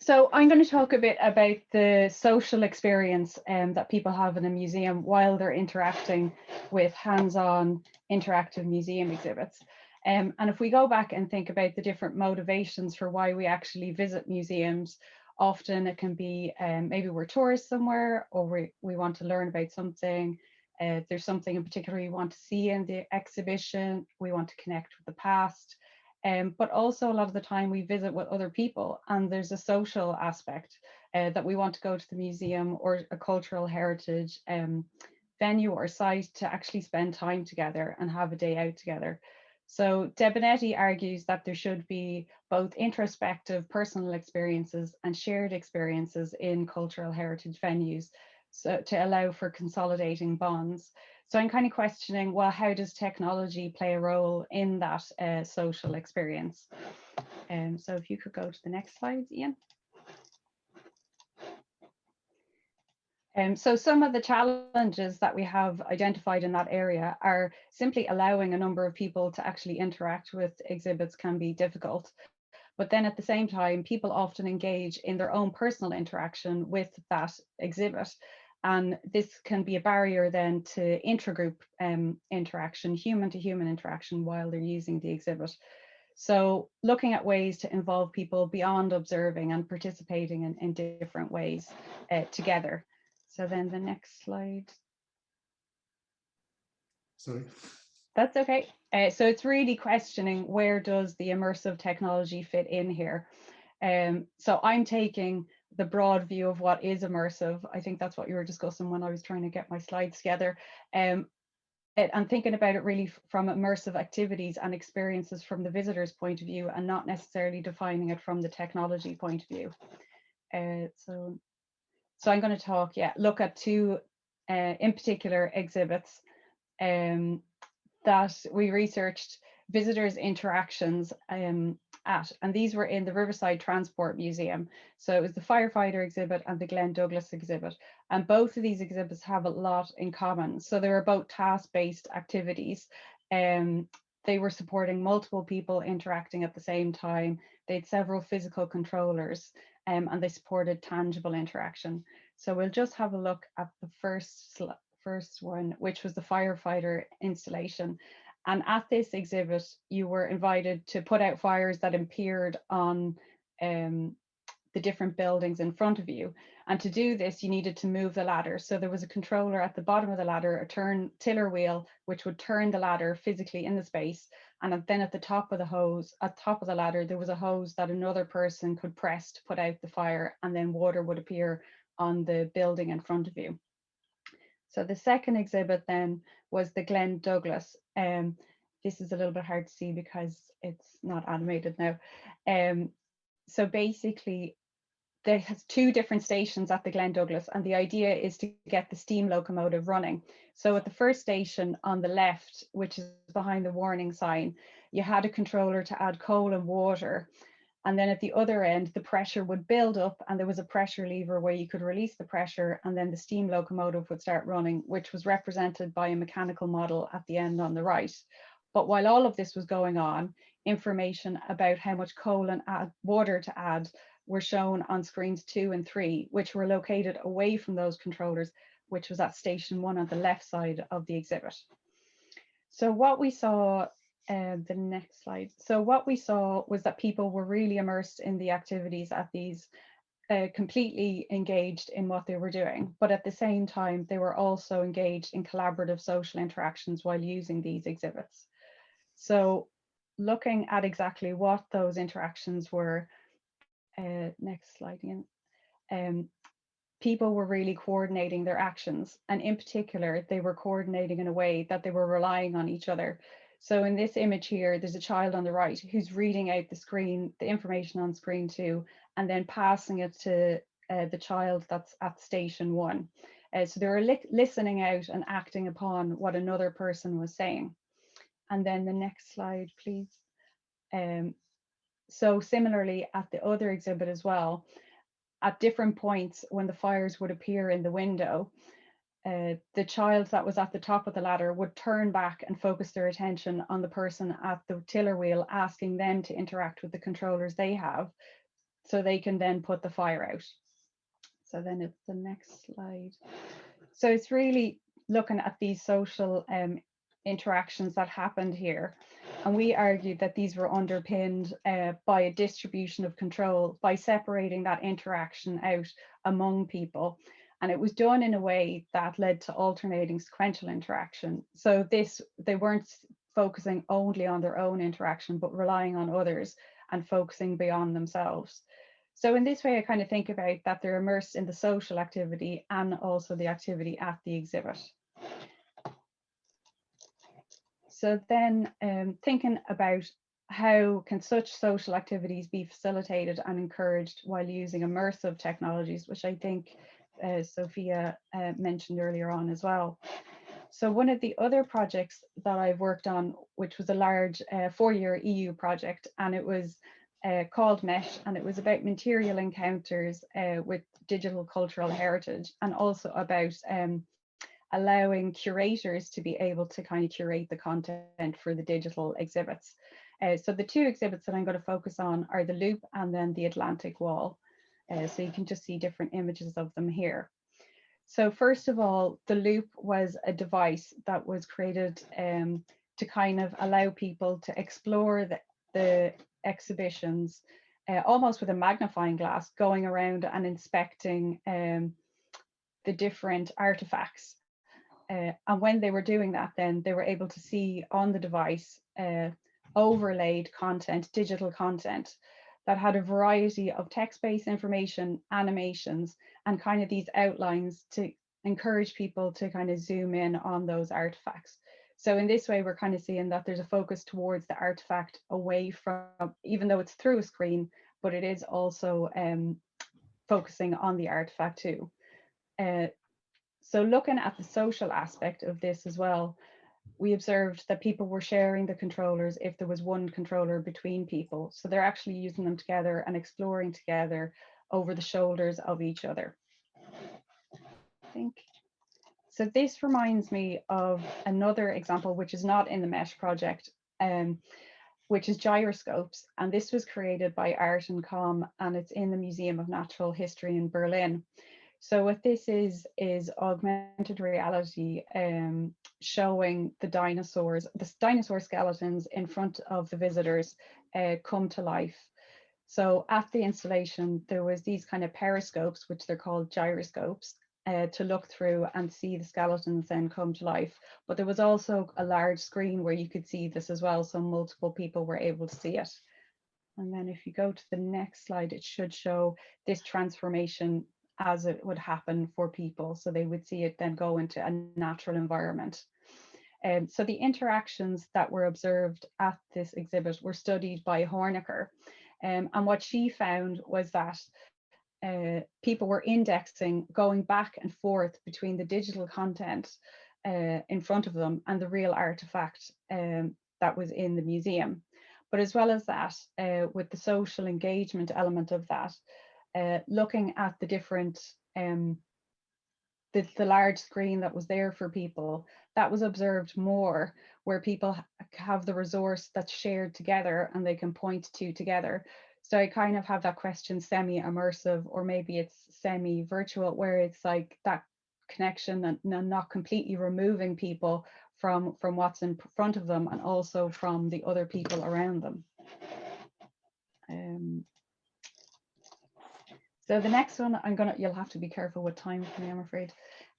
So I'm going to talk a bit about the social experience that people have in a museum while they're interacting with hands-on interactive museum exhibits. And if we go back and think about the different motivations for why we actually visit museums, often it can be maybe we're tourists somewhere, or we want to learn about something. There's something in particular we want to see in the exhibition. We want to connect with the past. But also a lot of the time we visit with other people, and there's a social aspect that we want to go to the museum or a cultural heritage venue or site to actually spend time together and have a day out together. So Debonetti argues that there should be both introspective personal experiences and shared experiences in cultural heritage venues, so to allow for consolidating bonds. So I'm kind of questioning, well, how does technology play a role in that social experience? So if you could go to the next slide, Ian. So some of the challenges that we have identified in that area are simply allowing a number of people to actually interact with exhibits can be difficult. But then at the same time, people often engage in their own personal interaction with that exhibit. And this can be a barrier then to intragroup interaction, human to human interaction while they're using the exhibit. So looking at ways to involve people beyond observing and participating in different ways together. So then the next slide. Sorry. That's okay. So it's really questioning, where does the immersive technology fit in here? So I'm taking the broad view of what is immersive. I think that's what you were discussing when I was trying to get my slides together. And thinking about it really from immersive activities and experiences from the visitor's point of view, and not necessarily defining it from the technology point of view. So I'm going to talk, look at two in particular exhibits that we researched visitors' interactions at, and these were in the Riverside Transport Museum. So it was the Firefighter exhibit and the Glenn Douglas exhibit. And both of these exhibits have a lot in common. So they were both task-based activities. They were supporting multiple people interacting at the same time. They had several physical controllers, and they supported tangible interaction. So we'll just have a look at the first one, which was the Firefighter Installation. And at this exhibit, you were invited to put out fires that appeared on the different buildings in front of you. And to do this, you needed to move the ladder. So there was a controller at the bottom of the ladder, a tiller wheel, which would turn the ladder physically in the space. And then at the top of the ladder, there was a hose that another person could press to put out the fire, and then water would appear on the building in front of you. So the second exhibit then was the Glenn Douglas. This is a little bit hard to see because it's not animated now. So basically, there has two different stations at the Glenn Douglas, and the idea is to get the steam locomotive running. So at the first station on the left, which is behind the warning sign, you had a controller to add coal and water. And then at the other end, the pressure would build up, and there was a pressure lever where you could release the pressure, and then the steam locomotive would start running, which was represented by a mechanical model at the end on the right. But while all of this was going on, information about how much coal and water to add were shown on screens 2 and 3, which were located away from those controllers, which was at station 1 on the left side of the exhibit. So what we saw, the next slide. So what we saw was that people were really immersed in the activities at these, completely engaged in what they were doing, but at the same time, they were also engaged in collaborative social interactions while using these exhibits. So looking at exactly what those interactions were, next slide, Ian. People were really coordinating their actions, and in particular, they were coordinating in a way that they were relying on each other. So in this image here, there's a child on the right who's reading out the information on screen 2, and then passing it to the child that's at station 1. So they were listening out and acting upon what another person was saying. And then the next slide, please. So similarly at the other exhibit as well, at different points when the fires would appear in the window, the child that was at the top of the ladder would turn back and focus their attention on the person at the tiller wheel, asking them to interact with the controllers they have. so they can then put the fire out. So then it's the next slide. So it's really looking at these social interactions that happened here. And we argued that these were underpinned by a distribution of control, by separating that interaction out among people. And it was done in a way that led to alternating sequential interaction. So they weren't focusing only on their own interaction, but relying on others and focusing beyond themselves. So in this way, I kind of think about that they're immersed in the social activity and also the activity at the exhibit. So then thinking about how can such social activities be facilitated and encouraged while using immersive technologies, which I think Sophia mentioned earlier on as well. So one of the other projects that I've worked on, which was a large 4-year EU project, and it was called MESH, and it was about material encounters with digital cultural heritage, and also about allowing curators to be able to kind of curate the content for the digital exhibits. So the two exhibits that I'm going to focus on are the Loop and then the Atlantic Wall. So you can just see different images of them here. So first of all, the Loop was a device that was created to kind of allow people to explore the exhibitions almost with a magnifying glass, going around and inspecting the different artifacts. And when they were doing that, then they were able to see on the device overlaid content, digital content that had a variety of text-based information, animations, and kind of these outlines to encourage people to kind of zoom in on those artifacts. So in this way, we're kind of seeing that there's a focus towards the artifact away from, even though it's through a screen, but it is also focusing on the artifact too. So looking at the social aspect of this as well, we observed that people were sharing the controllers if there was one controller between people. So they're actually using them together and exploring together over the shoulders of each other. I think. So this reminds me of another example, which is not in the MESH project, which is Gyroscopes. And this was created by Art and Com, and it's in the Museum of Natural History in Berlin. So what this is augmented reality showing the dinosaur skeletons in front of the visitors come to life. So at the installation, there was these kind of periscopes, which they're called gyroscopes, to look through and see the skeletons then come to life. But there was also a large screen where you could see this as well, so multiple people were able to see it. And then if you go to the next slide, it should show this transformation as it would happen for people. So they would see it then go into a natural environment. So the interactions that were observed at this exhibit were studied by Hornecker. And what she found was that people were indexing, going back and forth between the digital content in front of them and the real artifact that was in the museum. But as well as that, with the social engagement element of that, looking at the different, the large screen that was there for people, that was observed more where people have the resource that's shared together and they can point to together. So I kind of have that question semi-immersive, or maybe it's semi-virtual, where it's like that connection and not completely removing people from what's in front of them and also from the other people around them. So the next one, you'll have to be careful with time for me, I'm afraid.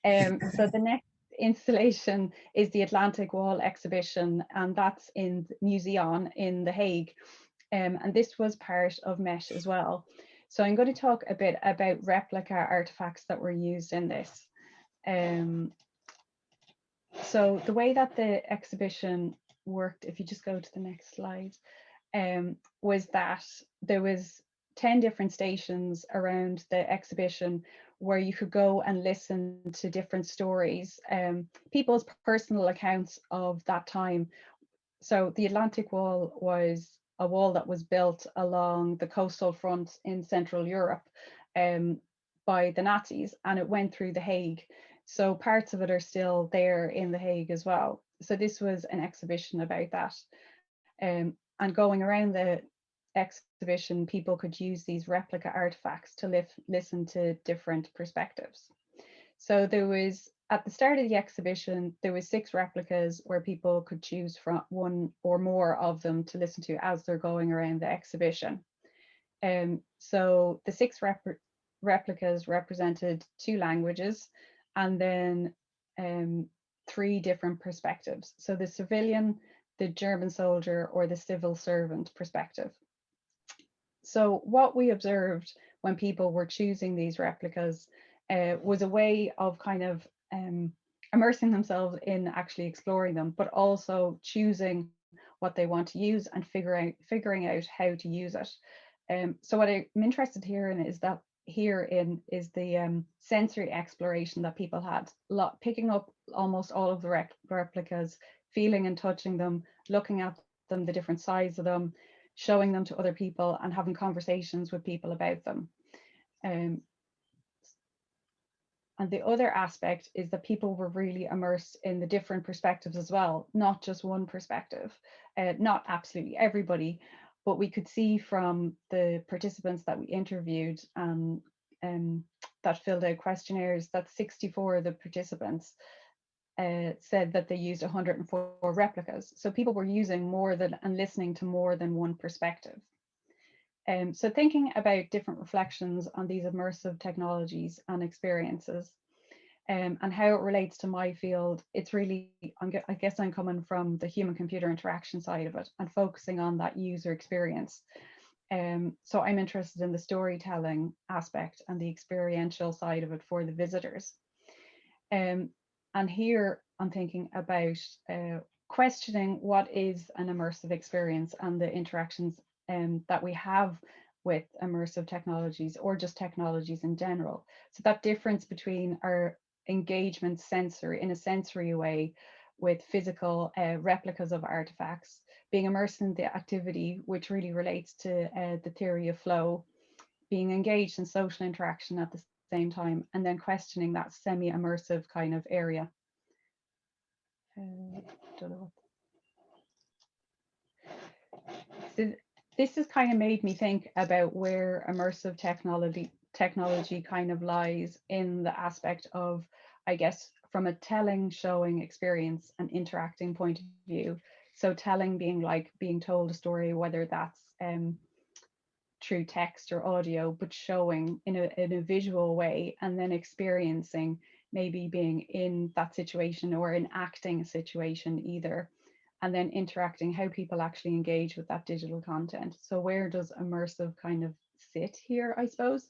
So the next installation is the Atlantic Wall exhibition, and that's in Museum in The Hague. And this was part of MESH as well. So I'm going to talk a bit about replica artifacts that were used in this. So the way that the exhibition worked, if you just go to the next slide, was that there was 10 different stations around the exhibition where you could go and listen to different stories, people's personal accounts of that time. So the Atlantic Wall was a wall that was built along the coastal front in Central Europe by the Nazis, and it went through The Hague. So parts of it are still there in The Hague as well. So this was an exhibition about that. And going around exhibition, people could use these replica artifacts to listen to different perspectives. So there was, at the start of the exhibition, there was 6 replicas where people could choose from one or more of them to listen to as they're going around the exhibition. So the 6 replicas represented 2 languages, and then 3 different perspectives. So the civilian, the German soldier, or the civil servant perspective. So what we observed when people were choosing these replicas was a way of kind of immersing themselves in actually exploring them, but also choosing what they want to use and figuring out how to use it. So what I'm interested here in is that the sensory exploration that people had, picking up almost all of the replicas, feeling and touching them, looking at them, the different sides of them, showing them to other people and having conversations with people about them. And the other aspect is that people were really immersed in the different perspectives as well, not just one perspective, not absolutely everybody, but we could see from the participants that we interviewed that filled out questionnaires that 64 of the participants said that they used 104 replicas. So people were using more than and listening to more than one perspective. So thinking about different reflections on these immersive technologies and experiences and how it relates to my field, it's really, I guess I'm coming from the human-computer interaction side of it and focusing on that user experience. So I'm interested in the storytelling aspect and the experiential side of it for the visitors. And here I'm thinking about questioning what is an immersive experience and the interactions that we have with immersive technologies or just technologies in general. So that difference between our engagement in a sensory way with physical replicas of artifacts, being immersed in the activity, which really relates to the theory of flow, being engaged in social interaction at the same time, and then questioning that semi-immersive kind of area. So this has kind of made me think about where immersive technology kind of lies in the aspect of, I guess, from a telling, showing experience and interacting point of view. So telling being like being told a story, whether that's through text or audio, but showing in a visual way, and then experiencing maybe being in that situation or enacting a situation either, and then interacting, how people actually engage with that digital content. So where does immersive kind of sit here, I suppose?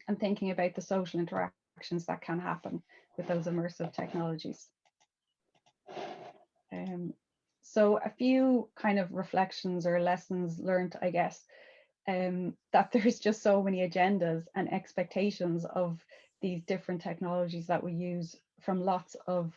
And thinking about the social interactions that can happen with those immersive technologies. So a few kind of reflections or lessons learned, I guess, that there's just so many agendas and expectations of these different technologies that we use from lots of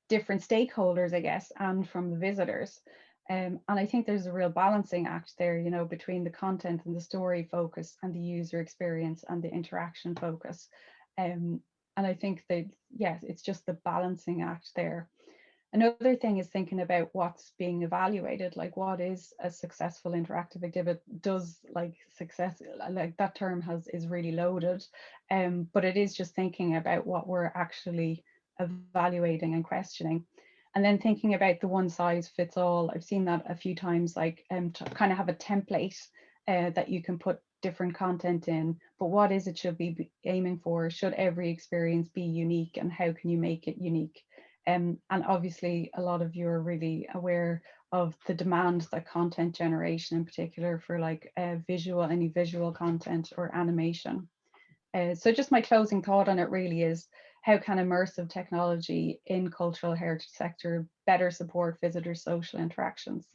different stakeholders, I guess, and from the visitors. And I think there's a real balancing act there, you know, between the content and the story focus and the user experience and the interaction focus. And I think that, yes, it's just the balancing act there. Another thing is thinking about what's being evaluated, like what is a successful interactive exhibit. Does like success, like that term is really loaded, but it is just thinking about what we're actually evaluating and questioning. And then thinking about the one size fits all. I've seen that a few times, like to kind of have a template that you can put different content in, but what is it should be aiming for? Should every experience be unique, and how can you make it unique? And obviously a lot of you are really aware of the demand that content generation in particular for like any visual content or animation. So just my closing thought on it really is, how can immersive technology in cultural heritage sector better support visitors' social interactions?